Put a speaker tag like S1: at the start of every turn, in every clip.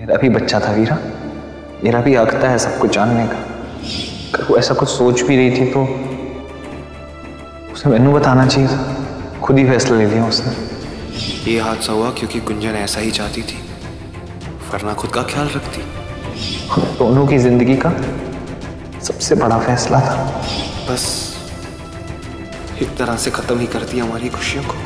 S1: मेरा भी बच्चा था वीरा, मेरा भी हक था है सब कुछ जानने का। अगर वो ऐसा कुछ सोच भी रही थी तो उसे मैनू बताना चाहिए था, खुद ही फैसला ले लिया उसने।
S2: ये हादसा हुआ क्योंकि गुंजन ऐसा ही चाहती थी, वरना खुद का ख्याल रखती।
S1: हम दोनों की जिंदगी का सबसे बड़ा फैसला था,
S2: बस एक तरह से खत्म ही कर दिया हमारी खुशियों को।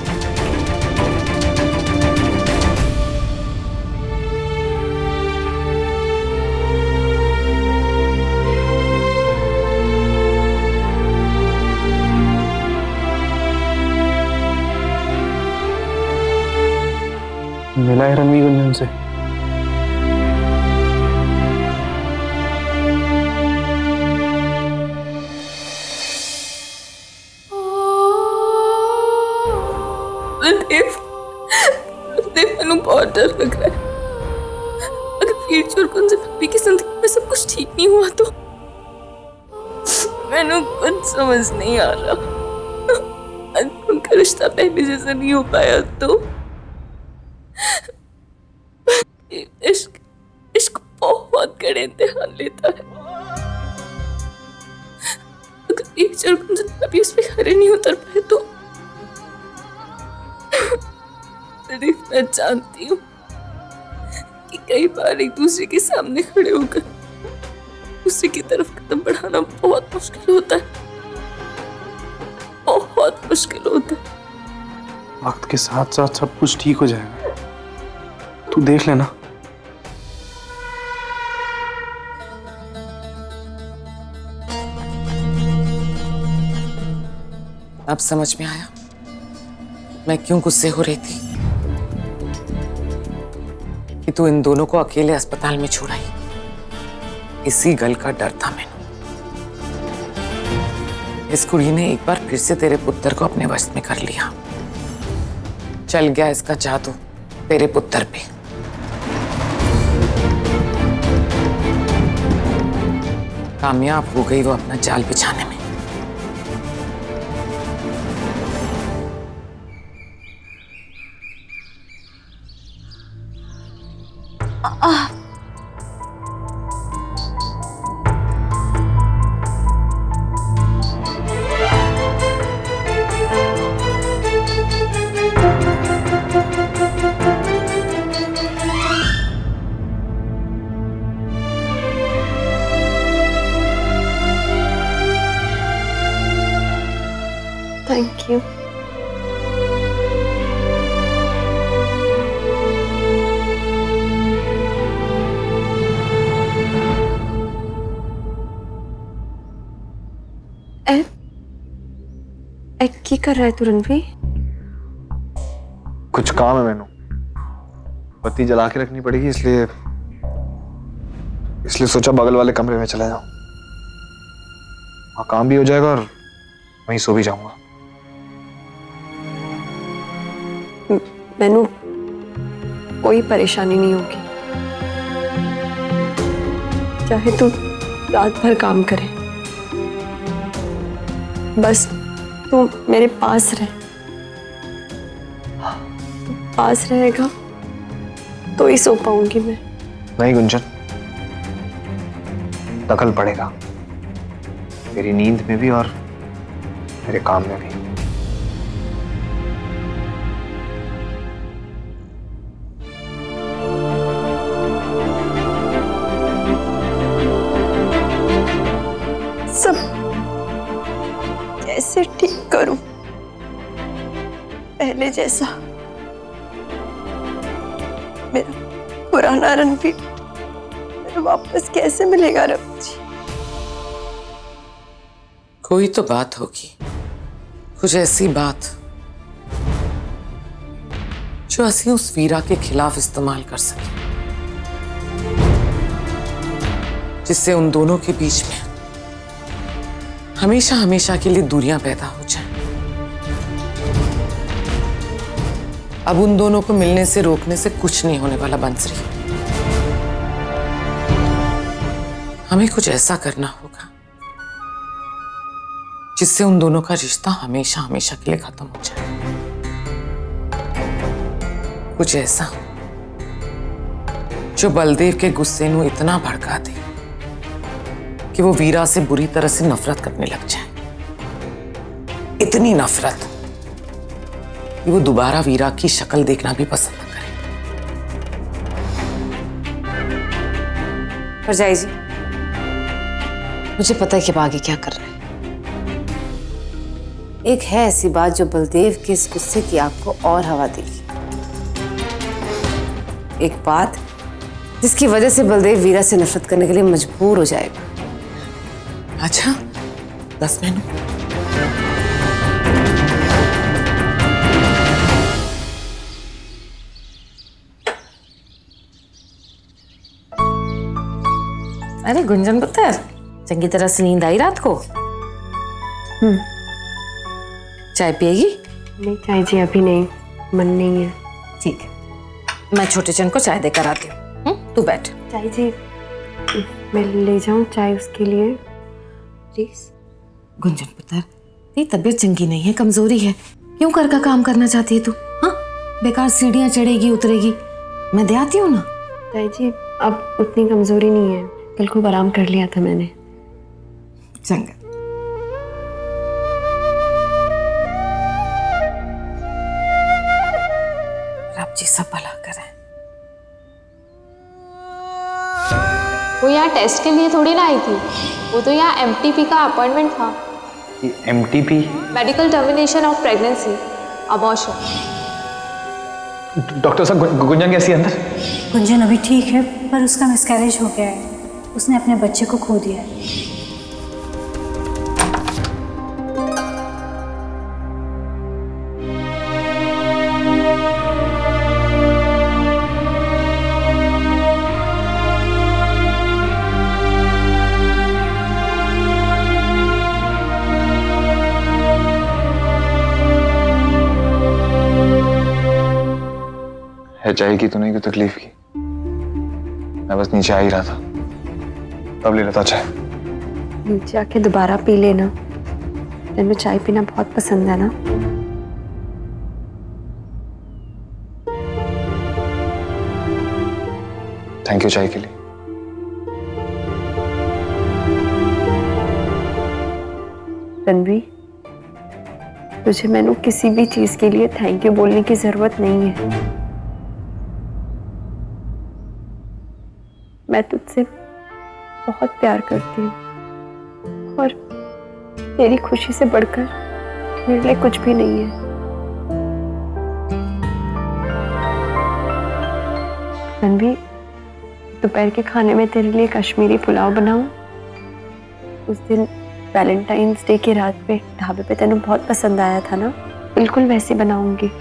S3: मिला है रणवीर गुंजन से?
S4: मैंने बहुत डर लग रहा है। अगर वीर और गुंजन भाभी की जिंदगी में सब कुछ ठीक नहीं हुआ तो मैंने कुछ समझ नहीं आ रहा। उनका रिश्ता पहले जैसा नहीं हो पाया तो इश्क बहुत कड़े इम्तिहान लेता है। अगर वीर और गुंजन भाभी उस पर खरे नहीं उतर पाए तो मैं जानती हूँ कि कई बार एक दूसरे के सामने खड़े होकर दूसरे की तरफ कदम बढ़ाना बहुत मुश्किल होता है, बहुत मुश्किल होता है।
S3: वक्त के साथ साथ सब कुछ ठीक हो जाएगा, तू देख लेना।
S5: अब समझ में आया मैं क्यों गुस्से हो रही थी कि तू इन दोनों को अकेले अस्पताल में छोड़ाई। इसी गल का डर था मैंने। इस कुड़ी ने एक बार फिर से तेरे पुत्र को अपने वश में कर लिया। चल गया इसका जादू तेरे पुत्र पे। कामयाब हो गई वो अपना जाल बिछाने में।
S4: Thank you. की कर रहा है तू रणवीर?
S1: कुछ काम है मैनू, बत्ती जला के रखनी पड़ेगी, इसलिए सोचा बगल वाले कमरे में चला जाऊं। वहां काम भी हो जाएगा और वहीं सो भी जाऊंगा।
S4: मैनू कोई परेशानी नहीं होगी, चाहे तू रात भर काम करे, बस तू मेरे पास रह। पास रहेगा तो ही सो पाऊंगी मैं।
S1: नहीं गुंजन, दखल पड़ेगा तेरी नींद में भी और मेरे काम में भी।
S4: सब कैसे ठीक करूं पहले जैसा? मेरा पुराना रणवीर मेरा वापस कैसे मिलेगा रब जी?
S5: कोई तो बात होगी, कुछ ऐसी बात जो असी उस वीरा के खिलाफ इस्तेमाल कर सके, जिससे उन दोनों के बीच में हमेशा हमेशा के लिए दूरियां पैदा हो जाएं। अब उन दोनों को मिलने से रोकने से कुछ नहीं होने वाला बंसरी। हमें कुछ ऐसा करना होगा जिससे उन दोनों का रिश्ता हमेशा हमेशा के लिए खत्म हो जाए। कुछ ऐसा जो बलदेव के गुस्से ਨੂੰ इतना भड़का दे कि वो वीरा से बुरी तरह से नफरत करने लग जाए। इतनी नफरत कि वो दोबारा वीरा की शक्ल देखना भी पसंद न करे।
S6: परजाई जी, मुझे पता है कि अब आगे क्या कर रहे हैं। एक है ऐसी बात जो बलदेव के इस गुस्से की आग को और हवा देगी। एक बात जिसकी वजह से बलदेव वीरा से नफरत करने के लिए मजबूर हो जाएगा।
S5: अच्छा, 10 महीनों।
S6: अरे गुंजन पुत्र, चंगी तरह से नींद आई रात को? चाय पिएगी?
S7: नहीं चाय जी, अभी नहीं, मन नहीं है।
S6: ठीक है, मैं छोटे चंद को चाय देकर आती हूँ। तू बैठ।
S7: चाय जी, मैं ले जाऊं चाय उसके लिए प्लीज?
S6: गुंजन पुत्र, तेरी तबीयत चंगी नहीं है, कमजोरी है। क्यों घर का काम करना चाहती है तू? हाँ, बेकार सीढ़ियाँ चढ़ेगी उतरेगी। मैं दे आती हूँ ना।
S7: चाय जी, अब उतनी कमजोरी नहीं है, कल खूब आराम कर लिया था मैंने।
S6: चंगा। रब जी सब भला करें।
S8: वो यहाँ टेस्ट के लिए थोड़ी ना आई थी, वो तो यहाँ MTP का अपॉइंटमेंट था।
S1: MTP?
S8: Medical termination of pregnancy, abortion.
S1: Doctor साहब, गुंजन कैसी है अंदर?
S9: गुंजन अभी ठीक है, पर उसका मिसकैरेज हो गया है। उसने अपने बच्चे को खो दिया है।
S1: चाय की तो नहीं, कोई तकलीफ की? मैं बस नीचे आ ही रहा था, तब ले लेता चाय।
S7: नीचे आके दोबारा पी लेना, तेरे चाय पीना बहुत पसंद है ना?
S1: थैंक यू चाय के लिए।
S7: रणवीर, तुझे मैंने किसी भी चीज के लिए थैंक यू बोलने की जरूरत नहीं है। मैं तुझसे बहुत प्यार करती हूँ और तेरी खुशी से बढ़कर मेरे लिए कुछ भी नहीं है। रणवीर, दोपहर के खाने में तेरे लिए कश्मीरी पुलाव बनाऊं? उस दिन वैलेंटाइंस डे की रात पे ढाबे पे तेनू बहुत पसंद आया था ना? बिल्कुल वैसे बनाऊंगी।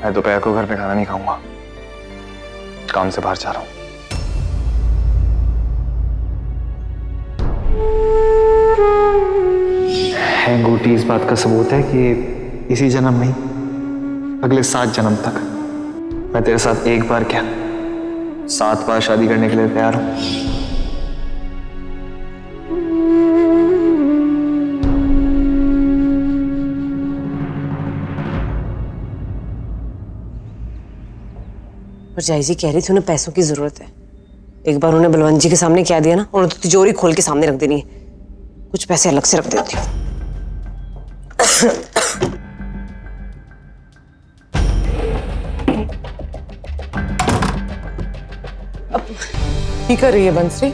S1: मैं दोपहर को घर पे खाना नहीं खाऊंगा, काम से बाहर जा रहा हूँ। अंगूठी इस बात का सबूत है कि इसी जन्म में, अगले 7 जन्म तक मैं तेरे साथ एक बार क्या 7 बार शादी करने के लिए तैयार हूँ।
S6: परजाई जी कह रही थी उन्हें पैसों की जरूरत है। एक बार उन्हें बलवंत जी के सामने क्या दिया ना, उन्हें तो तिजोरी खोल के सामने रख देनी है। कुछ पैसे अलग से रख देती हूँ।
S5: क्या कर रही है बंसरी?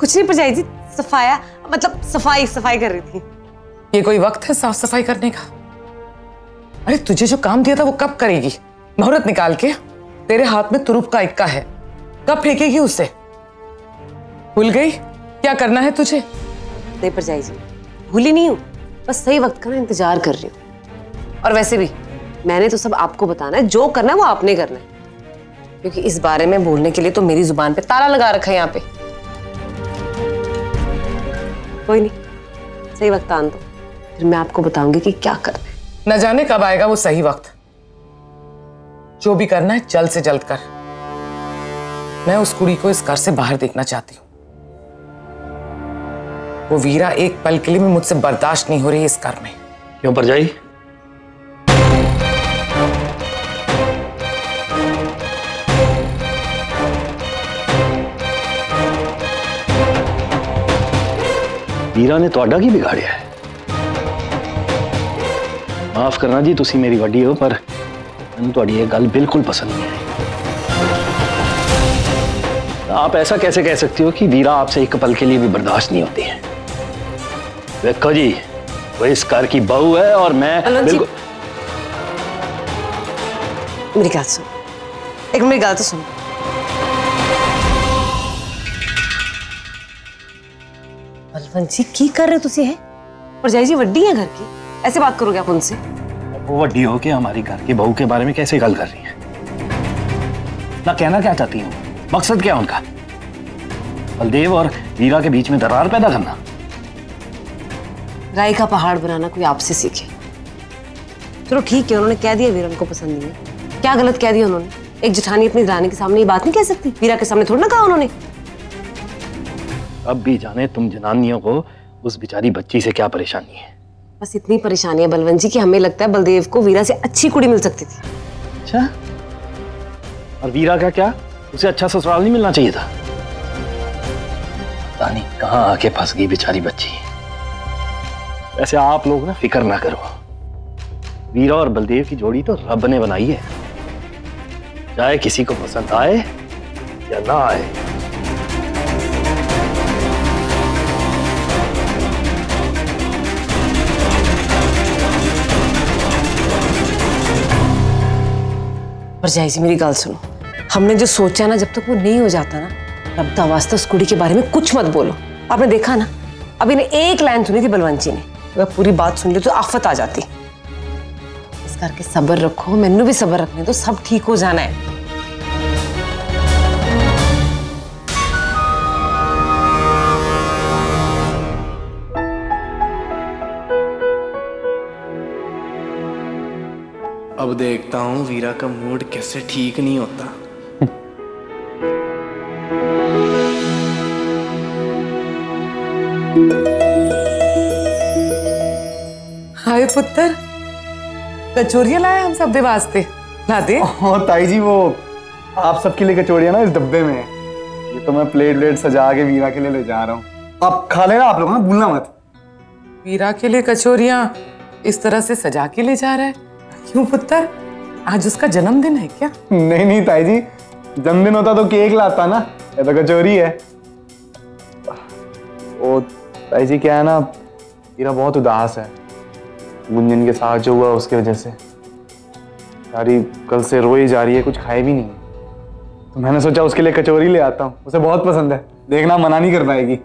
S6: कुछ नहीं परजाई जी, सफाया मतलब सफाई कर रही थी।
S5: ये कोई वक्त है साफ सफाई करने का? अरे तुझे जो काम दिया था वो कब करेगी? मुहूर्त निकाल के तेरे हाथ में तुरुप का इक्का है, कब फेंकेगी उसे? भूल गई क्या करना है तुझे?
S6: नहीं परजाई जी, भूली नहीं हूँ, बस सही वक्त का ना इंतजार कर रही हूँ। और वैसे भी मैंने तो सब आपको बताना है, जो करना है वो आपने करना है, क्योंकि इस बारे में बोलने के लिए तो मेरी जुबान पे ताला लगा रखा है यहाँ पे। कोई नहीं, सही वक्त आने दो, फिर मैं आपको बताऊंगी कि क्या करना है।
S5: न जाने कब आएगा वो सही वक्त। जो भी करना है जल्द से जल्द कर। मैं उस कुड़ी को इस घर से बाहर देखना चाहती हूँ। वो वीरा एक पल के लिए भी मुझसे बर्दाश्त नहीं हो रही इस घर में।
S10: क्यों परजाई? वीरा ने ਤੁਹਾਡਾ ਕੀ ਵਿਗਾੜਿਆ ਹੈ? माफ करना जी, तुसी मेरी वड्डी हो, पर मैंने ਤੁਹਾਡੀ ये गल बिल्कुल पसंद नहीं आई। आप ऐसा कैसे कह सकती हो कि वीरा आपसे एक पल के लिए भी बर्दाश्त नहीं होती है? देखो जी, वो इस घर की बहू है और मैं बिल्कुल।
S6: मेरी बात सुन, एक मेरी बात तो सुन। बलवंत जी की कर रहे हो तुसी है? परजाई जी वड्डी है घर की, ऐसे बात करोगे आप उनसे?
S10: वो वड्डी हो के हमारी घर की बहू के बारे में कैसे गल कर रही है? ना कहना क्या चाहती हूँ, मकसद क्या उनका? बलदेव और वीरा के बीच में दरार पैदा करना?
S6: राई का पहाड़ बनाना कोई आपसे सीखे। चलो ठीक है, उन्होंने कह दिया वीरा उनको पसंद नहीं है, क्या गलत कह दिया उन्होंने? एक जेठानी अपनी दरानी के सामने ये बात नहीं कह सकती? वीरा के सामने थोड़ा ना कहा उन्होंने।
S10: अब भी जाने तुम जनानियों को उस बेचारी बच्ची से क्या परेशानी है।
S6: बस इतनी परेशानी है बलवंत जी कि हमें लगता है बलदेव को वीरा से अच्छी कुड़ी मिल सकती थी।
S10: अच्छा, और वीरा का क्या? उसे अच्छा ससुराल नहीं मिलना चाहिए था? पता नहीं कहां आके फंस गई बेचारी बच्ची। वैसे आप लोग ना फिक्र ना करो, वीरा और बलदेव की जोड़ी तो रब ने बनाई है, चाहे किसी को पसंद आए या ना आए।
S6: परजाई जी मेरी गल सुनो, हमने जो सोचा ना, जब तक वो नहीं हो जाता ना, तब तक वास्ते उस कुड़ी के बारे में कुछ मत बोलो। आपने देखा ना, अभी ने एक लाइन सुनी थी बलवंत जी ने, अगर पूरी बात सुन ली तो आफत आ जाती। इस करके सब्र रखो, मैनू भी सब्र रखने तो सब ठीक हो जाना है।
S3: अब देखता हूँ वीरा का मूड कैसे ठीक नहीं होता।
S5: हाय पुत्र, कचौरियां लाए हम सब दे वास्ते, ला दे।
S1: और ताई जी वो आप सबके लिए कचौड़ियां ना इस डब्बे में है, ये तो मैं प्लेट सजा के वीरा के लिए ले जा रहा हूँ, आप खा लेना आप लोग, ना भूलना मत।
S5: वीरा के लिए कचौरियां इस तरह से सजा के ले जा रहा है? क्यों पुत्र, आज उसका जन्मदिन है क्या?
S1: नहीं ताई जी, जन्मदिन होता तो केक लाता ना, ये तो कचौरी है। ओ ताई जी क्या है ना, वीरा बहुत उदास है गुंजन के साथ जो हुआ उसकी वजह से, यारी कल से रोई जा रही है, कुछ खाए भी नहीं, तो मैंने सोचा उसके लिए कचौरी ले आता हूँ, उसे बहुत पसंद है, देखना मना नहीं कर पाएगी।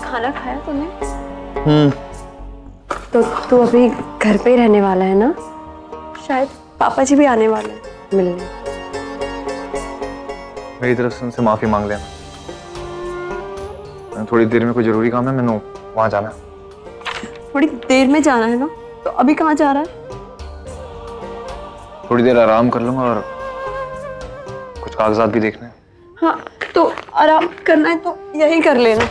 S7: खाना खाया तूने? तो तू अभी घर पे ही रहने वाला है ना? शायद पापा जी भी आने वाले हैं मिलने।
S1: मेरी तरफ से उनसे माफी मांग लेना, मैं थोड़ी देर में कोई जरूरी काम है, मैंने वहां जाना है।
S7: थोड़ी देर में जाना है ना, तो अभी कहाँ जा रहा है?
S1: थोड़ी देर आराम कर लूंगा और कुछ कागजात भी देखने हैं।
S7: हाँ तो आराम करना है तो यही कर लेना,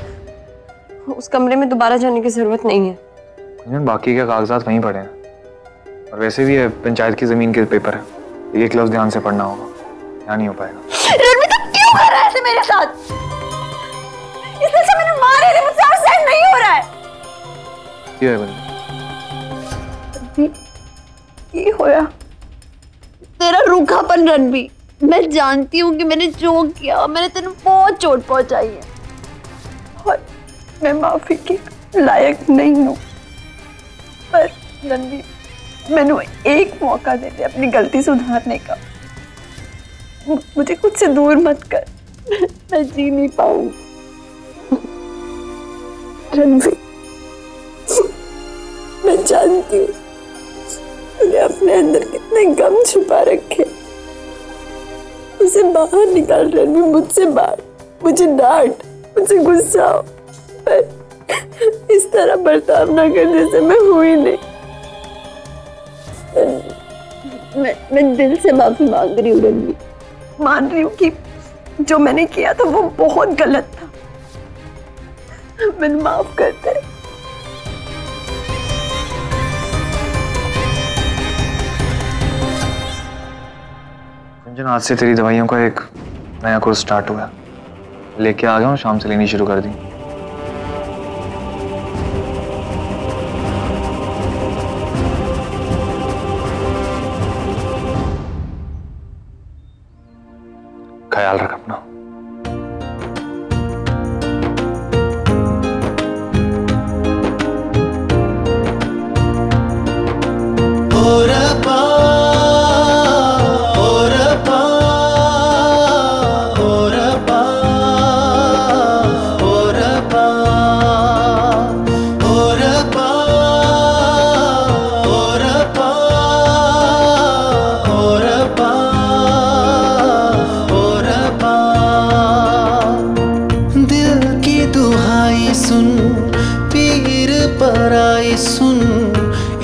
S7: उस कमरे में दोबारा जाने की जरूरत नहीं है।
S1: बाकी के कागजात वहीं पड़े हैं, और वैसे भी पंचायत की जमीन के पेपर है, एक लफ्ज ध्यान से पढ़ना होगा, यहाँ नहीं हो पाएगा।
S7: रणवीर तो क्यों कर रहा है ऐसे मेरे साथ? इससे से मैंने मारे थे, मुझसे सहन नहीं हो रहा है।
S1: क्या है बंदी?
S7: ये होया तेरा रूखापन रणवीर, मैं जानती हूँ कि मैंने जो किया, मैंने तेरे बहुत चोट पहुंचाई है और मैं माफी के लायक नहीं हूँ, पर रणवीर मैंने एक मौका दे दे अपनी गलती सुधारने का। मुझे खुद से दूर मत कर, मैं जी नहीं पाऊंगी। रणवीर मैं जानती हूँ तूने अपने अंदर कितने गम छुपा रखे, मुझसे बाहर निकाल रणवीर, मुझसे बाहर। मुझे डांट, मुझे गुस्सा हो, पर इस तरह बर्ताव ना कर जैसे मैं हुई नहीं। मैं दिल से माफी मांग रही हूँ रणवीर, मान रही हूँ कि जो मैंने किया था वो बहुत गलत था। मैंने माफ करते।
S1: गुंजन, आज से तेरी दवाइयों का एक नया कोर्स स्टार्ट हुआ। लेके आ गया हूँ, शाम से लेनी शुरू कर दी। ख्याल रख अपना।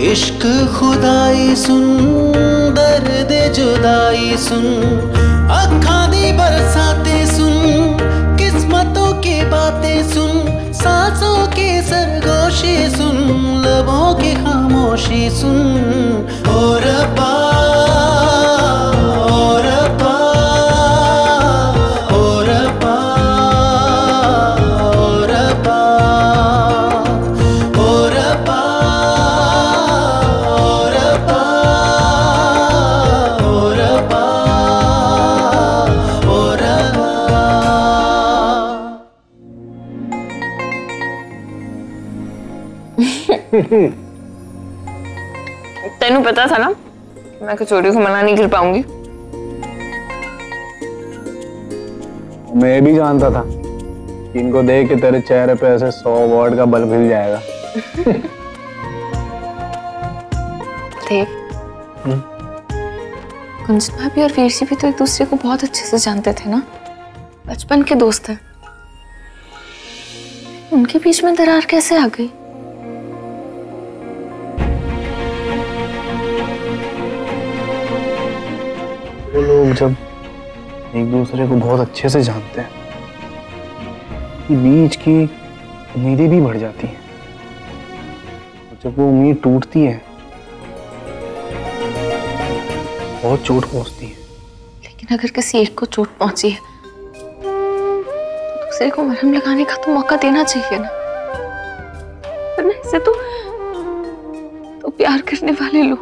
S11: इश्क खुदाई सुन, दर्द जुदाई सुन, अखा दी बरसाते सुन, किस्मतों की बातें सुन, सांसों की सरगोशी सुन, लबों की खामोशी सुन। ओ रब्बा, ओ रब्बा, ओ रब्बा, ओ रब्बा, ओ रब्बा,
S8: तेनू पता था ना मैं कचौड़ी को मना नहीं कर पाऊंगी।
S3: मैं भी जानता था कि इनको देख के तेरे चेहरे पे ऐसे 100 वॉट का बल्ब हिल जाएगा।
S8: देव, गुंजन भाभी और वीर जी भी तो एक दूसरे को बहुत अच्छे से जानते थे ना, बचपन के दोस्त थे। उनके बीच में दरार कैसे आ गई?
S3: वो लोग जब एक दूसरे को बहुत अच्छे से जानते हैं, बीच की उम्मीदें भी बढ़ जाती हैं। जब वो उम्मीद टूटती है बहुत चोट पहुंचती है।
S8: लेकिन अगर किसी एक को चोट पहुंची है तो दूसरे को मरहम लगाने का तो मौका देना चाहिए ना। वरना ऐसे तो प्यार करने वाले लोग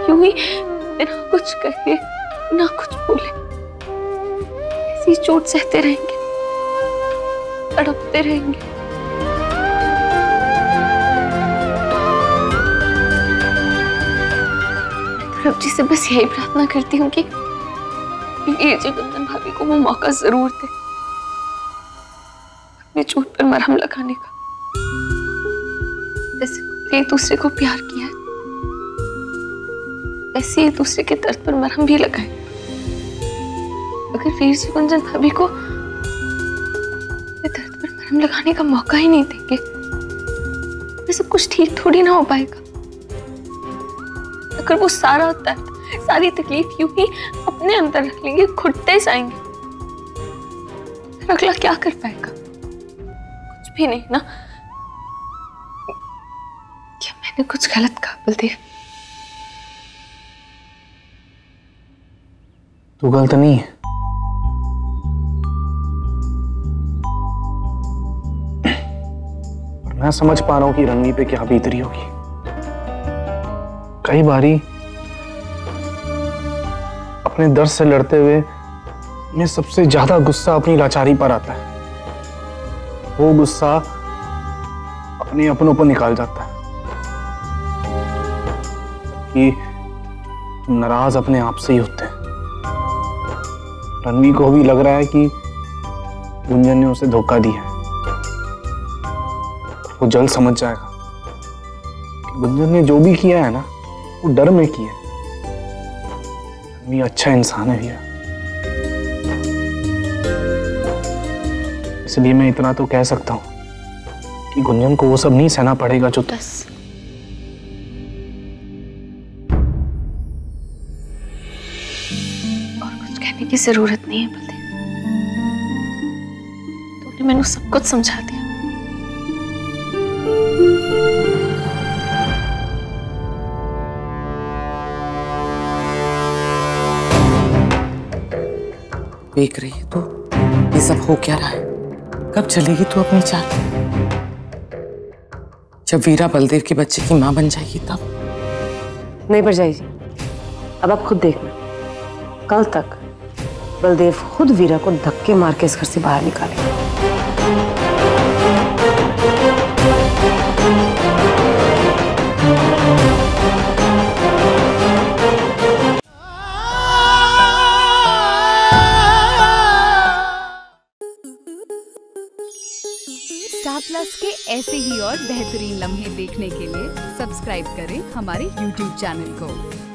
S8: यूं ही बिना कुछ कहे ना कुछ बोले ऐसी चोट सहते रहेंगे, तड़पते रहेंगे। रब जी से बस यही प्रार्थना करती हूँ कि वीर जी गुंजन भाभी को वो मौका जरूर दे अपनी चोट पर मरहम लगाने का। जैसे एक दूसरे को प्यार किया है वैसे एक दूसरे के दर्द पर मरहम भी लगाए। अगर वीर जी गुंजन भाभी को दर्द पर मरहम लगाने का मौका ही नहीं देंगे तो सब कुछ ठीक थोड़ी ना हो पाएगा। अगर वो सारा दर्द सारी तकलीफ यूं ही अपने अंदर रख लेंगे, घुटते जाएंगे, फिर अगला क्या कर पाएगा? कुछ भी नहीं ना। क्या मैंने कुछ गलत कहा बलदेव?
S3: तू गलत नहीं है। और मैं समझ पा रहा हूं कि रणवी पे क्या बीत रही होगी। कई बारी अपने दर्द से लड़ते हुए मैं सबसे ज्यादा गुस्सा अपनी लाचारी पर आता है। वो गुस्सा अपने अपनों पर निकाल जाता है कि नाराज अपने आप से ही होते हैं। रणवी को भी लग रहा है कि गुंजन ने उसे धोखा दिया है। वो जल्द समझ जाएगा कि गुंजन ने जो भी किया है ना वो डर में किया है। ये अच्छा इंसान है वीरा, इसलिए मैं इतना तो कह सकता हूँ कि गुंजन को वो सब नहीं सहना पड़ेगा जो
S8: बस और कुछ कहने की जरूरत नहीं है बलदेव, तुमने मैंने सब कुछ समझा दिया।
S5: देख रही है तू ये सब हो क्या रहा है? कब चलेगी तू अपनी चाल? जब वीरा बलदेव के बच्चे की मां बन जाएगी तब।
S6: नहीं भरजाई जी, अब आप खुद देखना, कल तक बलदेव खुद वीरा को धक्के मार के इस घर से बाहर निकालेगा।
S12: स्टार प्लस के ऐसे ही और बेहतरीन लम्हे देखने के लिए सब्सक्राइब करें हमारे YouTube चैनल को।